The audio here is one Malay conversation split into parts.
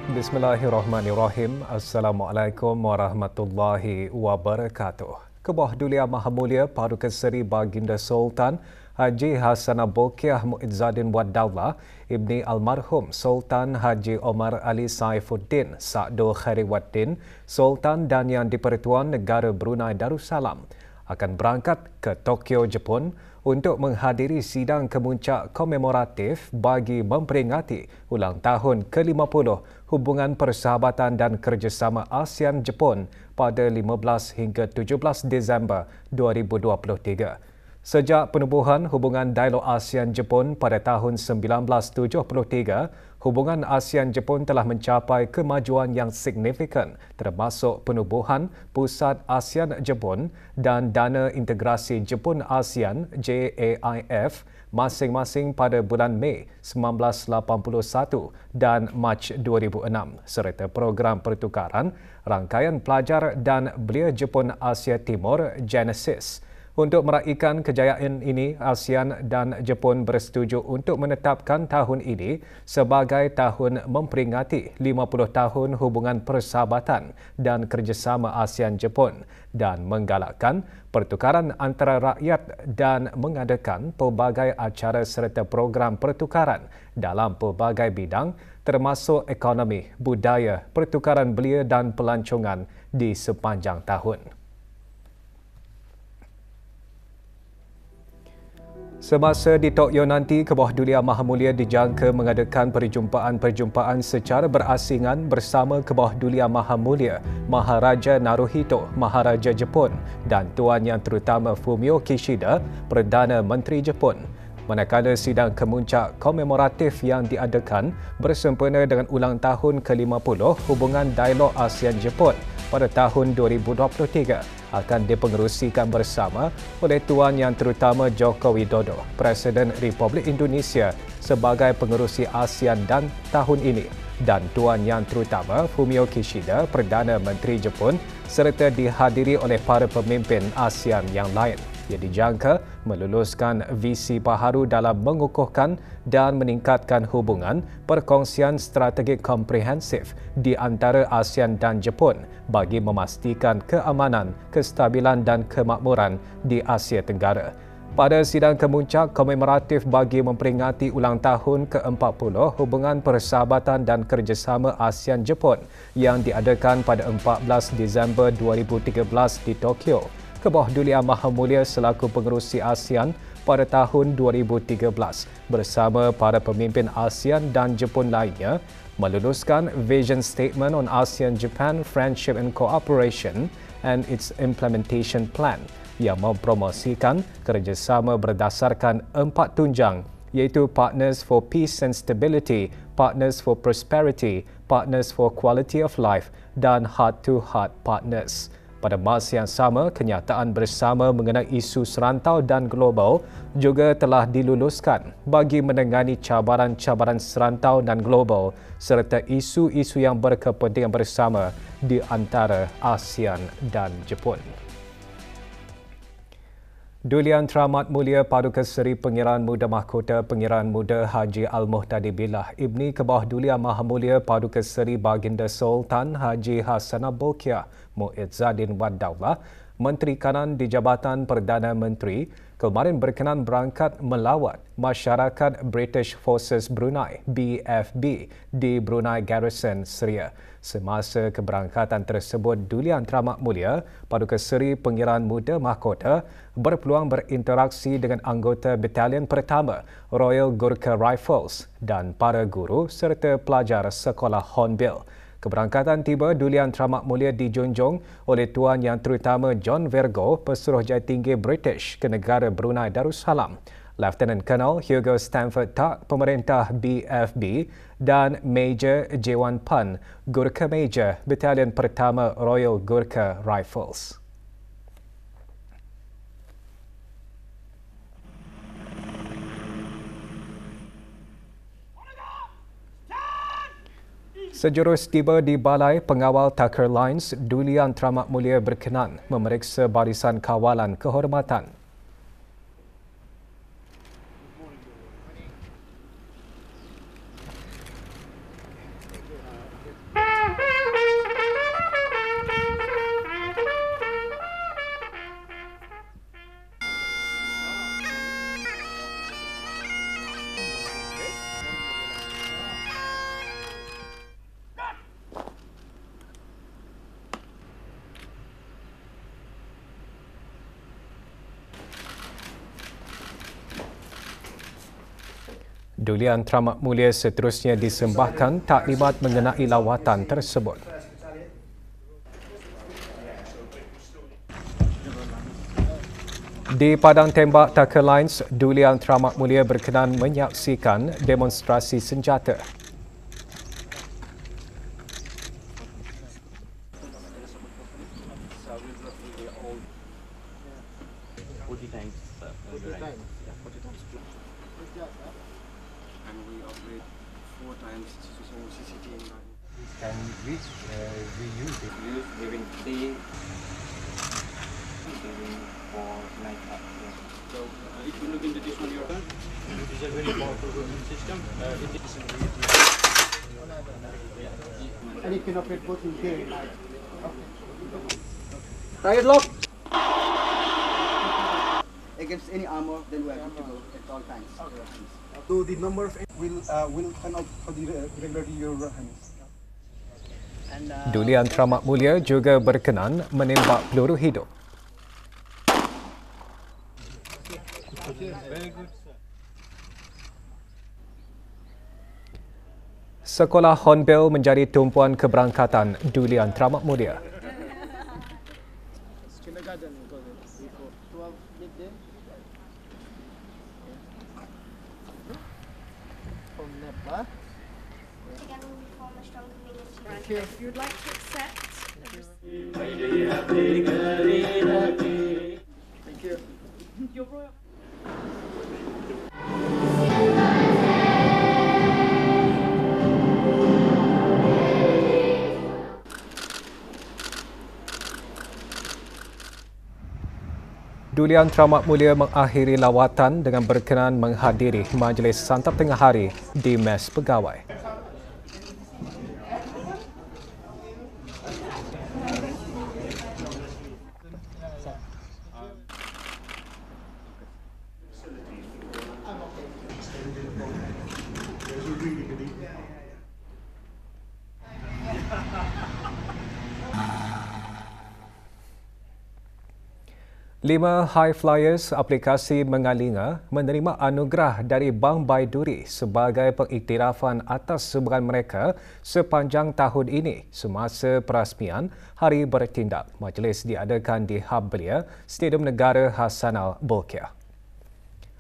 Bismillahirrahmanirrahim. Assalamualaikum warahmatullahi wabarakatuh. Kebah Dulia Maha Mulia Paduka Seri Baginda Sultan Haji Hassanah Bolkiah Muizzaddin Wad Daulah Ibni Almarhum Sultan Haji Omar Ali Saifuddin Sa'dul Khairiwaddin Sultan dan Yang di-Pertuan Negara Brunei Darussalam akan berangkat ke Tokyo, Jepun untuk menghadiri sidang kemuncak komemoratif bagi memperingati ulang tahun ke-50 hubungan persahabatan dan kerjasama ASEAN-Jepun pada 15 hingga 17 Disember 2023. Sejak penubuhan hubungan dialog ASEAN-Jepun pada tahun 1973, hubungan ASEAN-Jepun telah mencapai kemajuan yang signifikan termasuk penubuhan Pusat ASEAN-Jepun dan Dana Integrasi Jepun-ASEAN JAIF masing-masing pada bulan Mei 1981 dan Mac 2006 serta program pertukaran rangkaian pelajar dan belia Jepun Asia Timur Genesis. Untuk meraihkan kejayaan ini, ASEAN dan Jepun bersetuju untuk menetapkan tahun ini sebagai tahun memperingati 50 tahun hubungan persahabatan dan kerjasama ASEAN-Jepun dan menggalakkan pertukaran antara rakyat dan mengadakan pelbagai acara serta program pertukaran dalam pelbagai bidang termasuk ekonomi, budaya, pertukaran belia dan pelancongan di sepanjang tahun. Semasa di Tokyo nanti, Kebah Dulia Maha Mulia dijangka mengadakan perjumpaan-perjumpaan secara berasingan bersama Kebah Dulia Maha Mulia Maharaja Naruhito, Maharaja Jepun dan Tuan Yang Terutama Fumio Kishida, Perdana Menteri Jepun. Manakala sidang kemuncak komemoratif yang diadakan bersempena dengan ulang tahun ke-50 hubungan dialog ASEAN-Jepun pada tahun 2023 akan dipengerusikan bersama oleh Tuan Yang Terutama Joko Widodo, Presiden Republik Indonesia sebagai pengerusi ASEAN dan tahun ini dan Tuan Yang Terutama Fumio Kishida, Perdana Menteri Jepun serta dihadiri oleh para pemimpin ASEAN yang lain. Ia dijangka meluluskan visi baharu dalam mengukuhkan dan meningkatkan hubungan perkongsian strategik komprehensif di antara ASEAN dan Jepun bagi memastikan keamanan, kestabilan dan kemakmuran di Asia Tenggara. Pada sidang kemuncak komemoratif bagi memperingati ulang tahun ke-40 hubungan persahabatan dan kerjasama ASEAN-Jepun yang diadakan pada 14 Disember 2013 di Tokyo, Kebah Dulia Maha Mulia selaku pengerusi ASEAN pada tahun 2013 bersama para pemimpin ASEAN dan Jepun lainnya meluluskan Vision Statement on ASEAN-Japan Friendship and Cooperation and its Implementation Plan yang mempromosikan kerjasama berdasarkan 4 tunjang iaitu Partners for Peace and Stability, Partners for Prosperity, Partners for Quality of Life dan Heart-to-Heart Partners. Pada masa yang sama, kenyataan bersama mengenai isu serantau dan global juga telah diluluskan bagi menangani cabaran-cabaran serantau dan global serta isu-isu yang berkepentingan bersama di antara ASEAN dan Jepun. Dulian Teramat Mulia Paduka Seri Pengiran Muda Mahkota Pengiran Muda Haji Al-Muhtadi Billah Ibni Kebah Dulia Maha Mulia Paduka Seri Baginda Sultan Haji Hassanah Bolkiah Muizzaddin Wad Daulah, Menteri Kanan di Jabatan Perdana Menteri, kemarin berkenan berangkat melawat masyarakat British Forces Brunei BFB di Brunei Garrison, Seria. Semasa keberangkatan tersebut, Dulian Teramat Mulia Paduka Seri Pengiran Muda Mahkota berpeluang berinteraksi dengan anggota Batalion Pertama Royal Gurkha Rifles dan para guru serta pelajar sekolah Hornbill. Keberangkatan tiba Dulian Teramat Mulia dijunjung oleh Tuan Yang Terutama John Virgo, Pesuruhjaya Tinggi British ke negara Brunei Darussalam, Lieutenant Colonel Hugo Stanford Tak, Pemerintah BFB dan Major Jewan Pan, Gurkha Major, Batalion Pertama Royal Gurkha Rifles. Sejurus tiba di Balai Pengawal Tucker Lines, Dulian Teramat Mulia berkenan memeriksa barisan kawalan kehormatan. Duli Yang Teramat Mulia seterusnya disembahkan taklimat mengenai lawatan tersebut. Di padang tembak Tucker Lines, Duli Yang Teramat Mulia berkenan menyaksikan demonstrasi senjata. Can which we use it? Use during day, during for night up. Yeah. So if you look into this one, your turn. It is a very powerful movement system. It is And you can operate both in day and night. target lock. Against any armor, then we are good to go at all times. So the number of will turn out for the regularly your hands. Duli Yang Teramat Mulia juga berkenan menembak peluru hidup. Sekolah Hornbill menjadi tumpuan keberangkatan Duli Yang Teramat Mulia. Kindergarten, we call it. 12 midday. From Nepal. Together we form a strong community. If you'd like to accept. Thank you. Duli Yang Teramat Mulia mengakhiri lawatan dengan berkenan menghadiri majlis santap tengah hari di Mes Pegawai. Lima high flyers aplikasi mengalinga menerima anugerah dari Bank Baiduri sebagai pengiktirafan atas sumbangan mereka sepanjang tahun ini semasa perasmian Hari Bertindak. Majlis diadakan di Hub Belia, Stadium Negara Hassanal Bolkiah.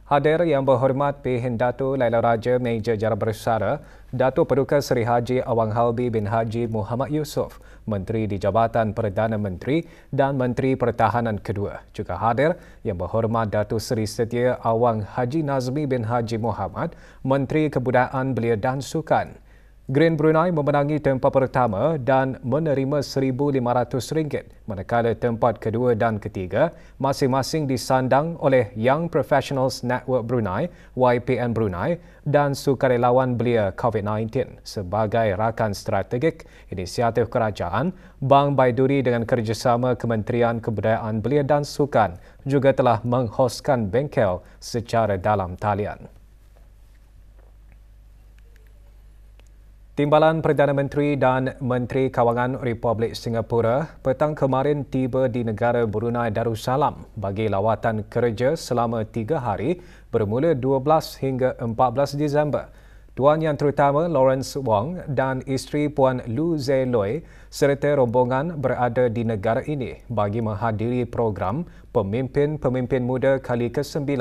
Hadir Yang Berhormat P.Hin Dato' Laila Raja Meja Jara Bersara, Dato' Paduka Seri Haji Awang Halbi bin Haji Muhammad Yusof, Menteri di Jabatan Perdana Menteri dan Menteri Pertahanan kedua. Juga hadir Yang Berhormat Dato' Seri Setia Awang Haji Nazmi bin Haji Muhammad, Menteri Kebudayaan Belia dan Sukan. Green Brunei memenangi tempat pertama dan menerima RM1,500, manakala tempat kedua dan ketiga masing-masing disandang oleh Young Professionals Network Brunei, YPN Brunei dan sukarelawan belia COVID-19 sebagai rakan strategik inisiatif kerajaan. Bank Baiduri dengan kerjasama Kementerian Kebudayaan Belia dan Sukan juga telah menghoskan bengkel secara dalam talian. Timbalan Perdana Menteri dan Menteri Kawangan Republik Singapura petang kemarin tiba di negara Brunei Darussalam bagi lawatan kerja selama 3 hari bermula 12 hingga 14 Disember. Tuan Yang Terutama Lawrence Wong dan isteri Puan Lu Zhe Loi serta rombongan berada di negara ini bagi menghadiri program Pemimpin-Pemimpin Muda kali ke-9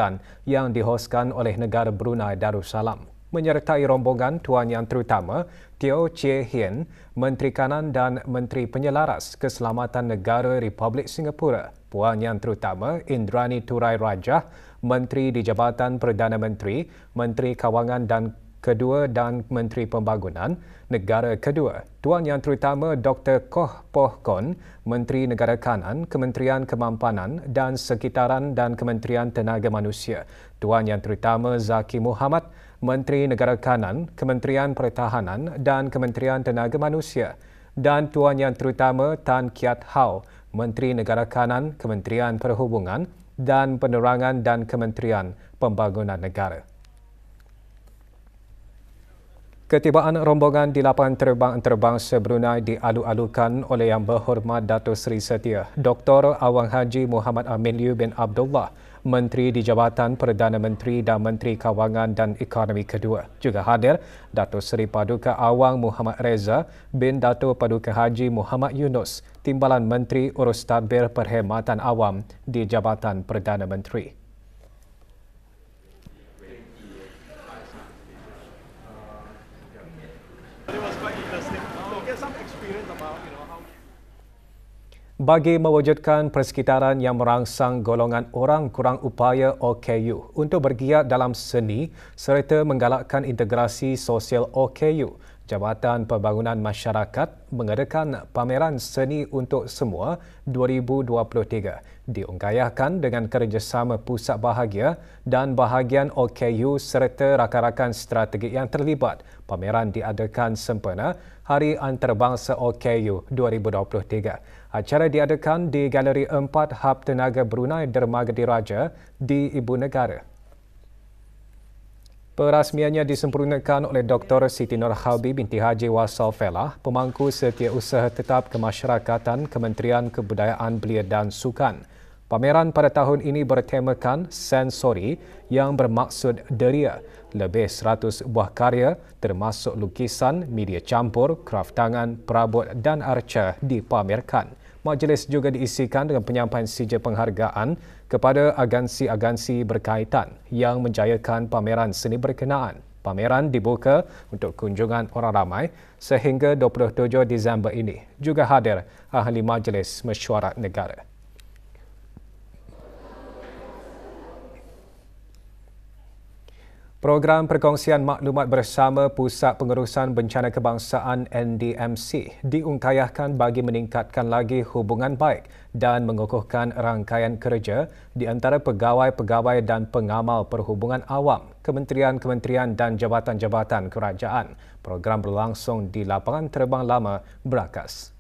yang dihoskan oleh negara Brunei Darussalam. Menyertai rombongan Tuan Yang Terutama Teo Chee Hean, Menteri Kanan dan Menteri Penyelaras Keselamatan Negara Republik Singapura, Puan Yang Terutama Indrani Turai Rajah, Menteri di Jabatan Perdana Menteri, Menteri Kawangan dan Kedua dan Menteri Pembangunan Negara Kedua, Tuan Yang Terutama Dr. Koh Poh Kon, Menteri Negara Kanan, Kementerian Kemampanan dan Sekitaran dan Kementerian Tenaga Manusia, Tuan Yang Terutama Zaki Muhammad, Menteri Negara Kanan, Kementerian Pertahanan dan Kementerian Tenaga Manusia, dan Tuan Yang Terutama Tan Kiat Hau, Menteri Negara Kanan, Kementerian Perhubungan dan Penerangan dan Kementerian Pembangunan Negara. Ketibaan rombongan di lapangan terbang antarabangsa Brunei dialu-alukan oleh Yang Berhormat Dato' Seri Setia Dr. Awang Haji Muhammad Amin Liu bin Abdullah, Menteri di Jabatan Perdana Menteri dan Menteri Kawangan dan Ekonomi kedua. Juga hadir Datuk Seri Paduka Awang Muhammad Reza bin Datuk Paduka Haji Muhammad Yunus, Timbalan Menteri Urus Tadbir Perkhidmatan Awam di Jabatan Perdana Menteri. Bagi mewujudkan persekitaran yang merangsang golongan orang kurang upaya OKU untuk bergiat dalam seni serta menggalakkan integrasi sosial OKU, Jabatan Pembangunan Masyarakat mengadakan Pameran Seni untuk Semua 2023 diunggayahkan dengan kerjasama Pusat Bahagia dan bahagian OKU serta rakan-rakan strategik yang terlibat. Pameran diadakan sempena Hari Antarabangsa OKU 2023. Acara diadakan di Galeri 4 Hub Tenaga Brunei Dermaga Diraja di Ibu Negara. Perasmiannya disempurnakan oleh Dr. Siti Nurhalbi binti Haji Wasal Felah, Pemangku Setiausaha Tetap Kemasyarakatan Kementerian Kebudayaan Belia dan Sukan. Pameran pada tahun ini bertemakan sensori yang bermaksud deria. Lebih 100 buah karya termasuk lukisan, media campur, kraf tangan, perabot dan arca dipamerkan. Majlis juga diisikan dengan penyampaian sijil penghargaan kepada agensi-agensi berkaitan yang menjayakan pameran seni berkenaan. Pameran dibuka untuk kunjungan orang ramai sehingga 27 Disember ini. Juga hadir Ahli Majlis Mesyuarat Negara. Program Perkongsian Maklumat Bersama Pusat Pengurusan Bencana Kebangsaan NDMC diungkayahkan bagi meningkatkan lagi hubungan baik dan mengukuhkan rangkaian kerja di antara pegawai-pegawai dan pengamal perhubungan awam, kementerian-kementerian dan jabatan-jabatan kerajaan. Program berlangsung di Lapangan Terbang Lama, Berakas.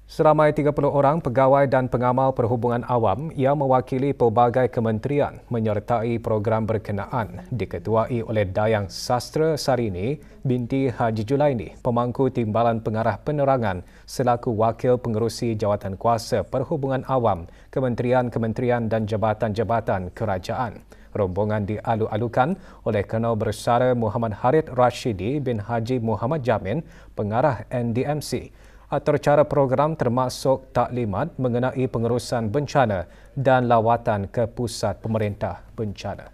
Seramai 30 orang pegawai dan pengamal perhubungan awam yang mewakili pelbagai kementerian menyertai program berkenaan diketuai oleh Dayang Sastra Sarini binti Haji Julaini, Pemangku Timbalan Pengarah Penerangan selaku Wakil Pengerusi Jawatankuasa Perhubungan Awam, Kementerian-Kementerian dan Jabatan-Jabatan Kerajaan. Rombongan dialu-alukan oleh Kolonel Bersara Muhammad Harith Rashidi bin Haji Muhammad Jamin, Pengarah NDMC. Atur cara program termasuk taklimat mengenai pengurusan bencana dan lawatan ke pusat pemerintah bencana.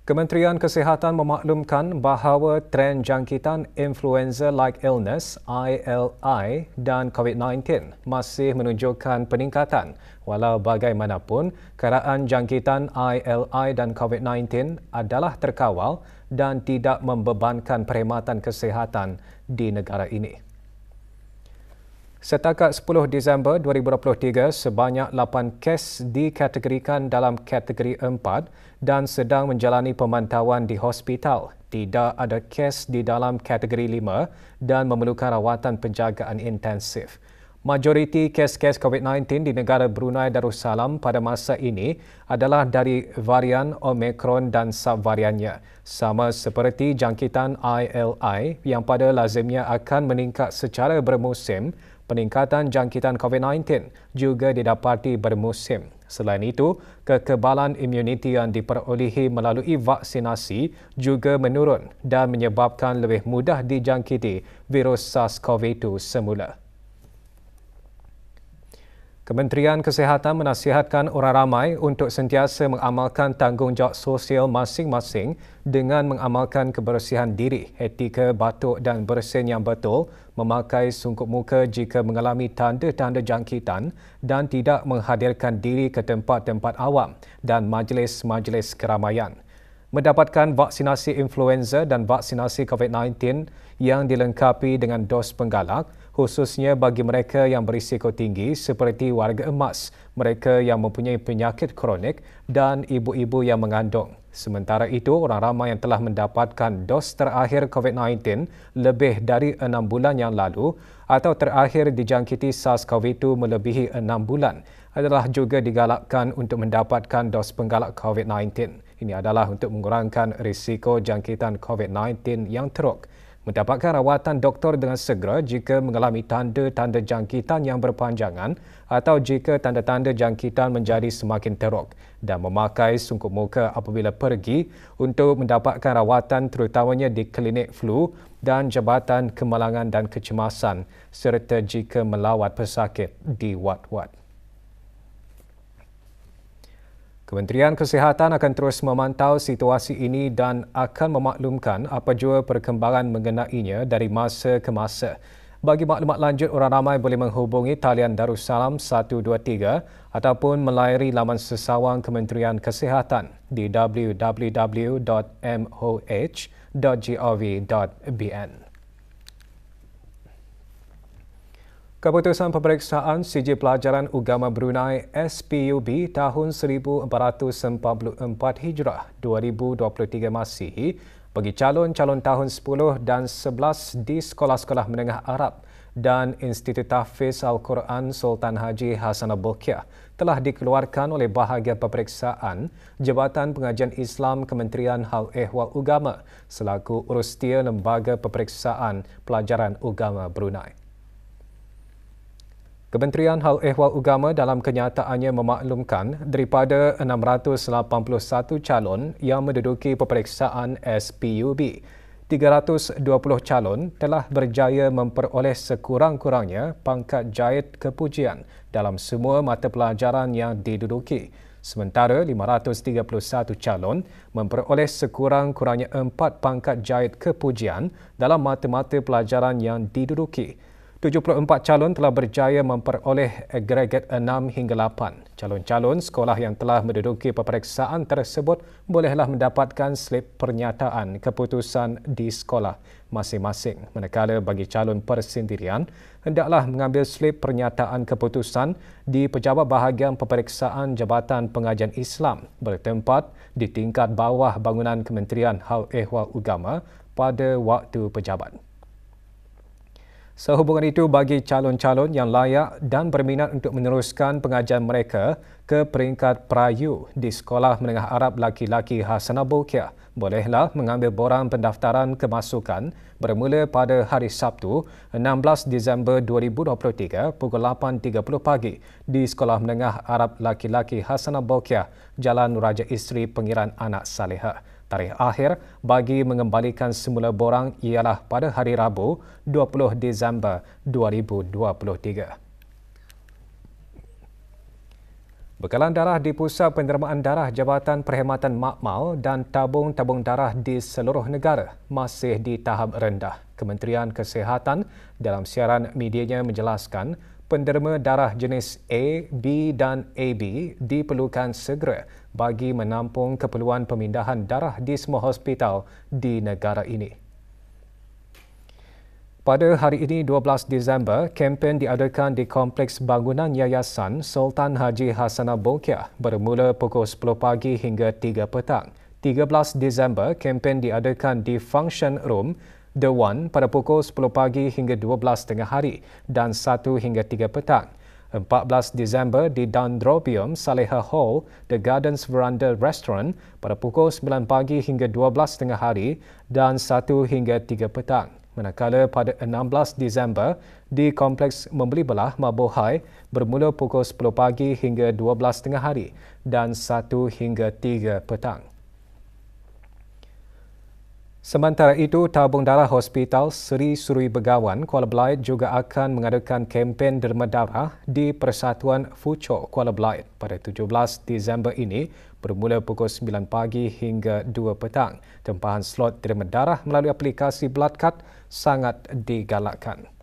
Kementerian Kesihatan memaklumkan bahawa trend jangkitan influenza-like illness ILI dan COVID-19 masih menunjukkan peningkatan. Walau bagaimanapun, keadaan jangkitan ILI dan COVID-19 adalah terkawal dan tidak membebankan perkhidmatan kesihatan di negara ini. Setakat 10 Disember 2023, sebanyak 8 kes dikategorikan dalam kategori 4 dan sedang menjalani pemantauan di hospital. Tidak ada kes di dalam kategori 5 dan memerlukan rawatan penjagaan intensif. Majoriti kes-kes COVID-19 di negara Brunei Darussalam pada masa ini adalah dari varian Omicron dan subvariannya. Sama seperti jangkitan ILI yang pada lazimnya akan meningkat secara bermusim, peningkatan jangkitan COVID-19 juga didapati bermusim. Selain itu, kekebalan imuniti yang diperolehi melalui vaksinasi juga menurun dan menyebabkan lebih mudah dijangkiti virus SARS-CoV-2 semula. Kementerian Kesihatan menasihatkan orang ramai untuk sentiasa mengamalkan tanggungjawab sosial masing-masing dengan mengamalkan kebersihan diri, etika batuk dan bersin yang betul, memakai sungkup muka jika mengalami tanda-tanda jangkitan dan tidak menghadirkan diri ke tempat-tempat awam dan majlis-majlis keramaian. Mendapatkan vaksinasi influenza dan vaksinasi COVID-19 yang dilengkapi dengan dos penggalak, khususnya bagi mereka yang berisiko tinggi seperti warga emas, mereka yang mempunyai penyakit kronik dan ibu-ibu yang mengandung. Sementara itu, orang ramai yang telah mendapatkan dos terakhir COVID-19 lebih dari 6 bulan yang lalu atau terakhir dijangkiti SARS-CoV-2 melebihi 6 bulan adalah juga digalakkan untuk mendapatkan dos penggalak COVID-19. Ini adalah untuk mengurangkan risiko jangkitan COVID-19 yang teruk. mendapatkan rawatan doktor dengan segera jika mengalami tanda-tanda jangkitan yang berpanjangan atau jika tanda-tanda jangkitan menjadi semakin teruk dan memakai sungkup muka apabila pergi untuk mendapatkan rawatan terutamanya di klinik flu dan Jabatan Kemalangan dan Kecemasan serta jika melawat pesakit di wad-wad. Kementerian Kesihatan akan terus memantau situasi ini dan akan memaklumkan apa jua perkembangan mengenainya dari masa ke masa. Bagi maklumat lanjut, orang ramai boleh menghubungi talian Darussalam 123 ataupun melayari laman sesawang Kementerian Kesihatan di www.moh.gov.bn. Keputusan peperiksaan CJ Pelajaran Ugama Brunei SPUB tahun 1444 Hijrah 2023 Masihi bagi calon-calon tahun 10 dan 11 di sekolah-sekolah menengah Arab dan Institut Tahfiz Al-Quran Sultan Haji Hassanal Bolkiah telah dikeluarkan oleh bahagian peperiksaan Jabatan Pengajian Islam Kementerian Hal Ehwal Ugama selaku urustia Lembaga Peperiksaan Pelajaran Ugama Brunei. Kementerian Hal Ehwal Ugama dalam kenyataannya memaklumkan daripada 681 calon yang menduduki peperiksaan SPUB, 320 calon telah berjaya memperoleh sekurang-kurangnya pangkat jayid kepujian dalam semua mata pelajaran yang diduduki. Sementara 531 calon memperoleh sekurang-kurangnya 4 pangkat jayid kepujian dalam mata-mata pelajaran yang diduduki. 74 calon telah berjaya memperoleh agregat 6 hingga 8. Calon-calon sekolah yang telah menduduki peperiksaan tersebut bolehlah mendapatkan slip pernyataan keputusan di sekolah masing-masing. Manakala bagi calon persendirian, hendaklah mengambil slip pernyataan keputusan di pejabat bahagian peperiksaan Jabatan Pengajian Islam bertempat di tingkat bawah bangunan Kementerian Hal Ehwal Ugama pada waktu pejabat. Sehubungan itu, bagi calon-calon yang layak dan berminat untuk meneruskan pengajian mereka ke peringkat perayu di Sekolah Menengah Arab Laki-Laki Hassanal Bolkiah, bolehlah mengambil borang pendaftaran kemasukan bermula pada hari Sabtu, 16 Disember 2023 pukul 8.30 pagi di Sekolah Menengah Arab Laki-Laki Hassanal Bolkiah, Jalan Raja Isteri Pengiran Anak Salehah. Tarikh akhir bagi mengembalikan semula borang ialah pada hari Rabu, 20 Disember 2023. Bekalan darah di Pusat Penerimaan Darah Jabatan Perkhidmatan Makmal dan tabung-tabung darah di seluruh negara masih di tahap rendah. Kementerian Kesihatan dalam siaran medianya menjelaskan penderma darah jenis A, B dan AB diperlukan segera bagi menampung keperluan pemindahan darah di semua hospital di negara ini. Pada hari ini 12 Disember, kempen diadakan di Kompleks Bangunan Yayasan Sultan Haji Hassanal Bolkiah bermula pukul 10 pagi hingga 3 petang. 13 Disember, kempen diadakan di Function Room The One pada pukul 10 pagi hingga 12 tengah hari dan 1 hingga 3 petang. 14 Disember di Dendrobium Salehah Hall, The Gardens Veranda Restaurant pada pukul 9 pagi hingga 12 tengah hari dan 1 hingga 3 petang. Manakala pada 16 Disember di Kompleks Membeli Belah Mabuhay bermula pukul 10 pagi hingga 12 tengah hari dan 1 hingga 3 petang. Sementara itu, tabung darah Hospital Seri Surui Begawan, Kuala Belait juga akan mengadakan kempen derma darah di Persatuan Fuco Kuala Belait pada 17 Disember ini bermula pukul 9 pagi hingga 2 petang. Tempahan slot derma darah melalui aplikasi Bloodcard sangat digalakkan.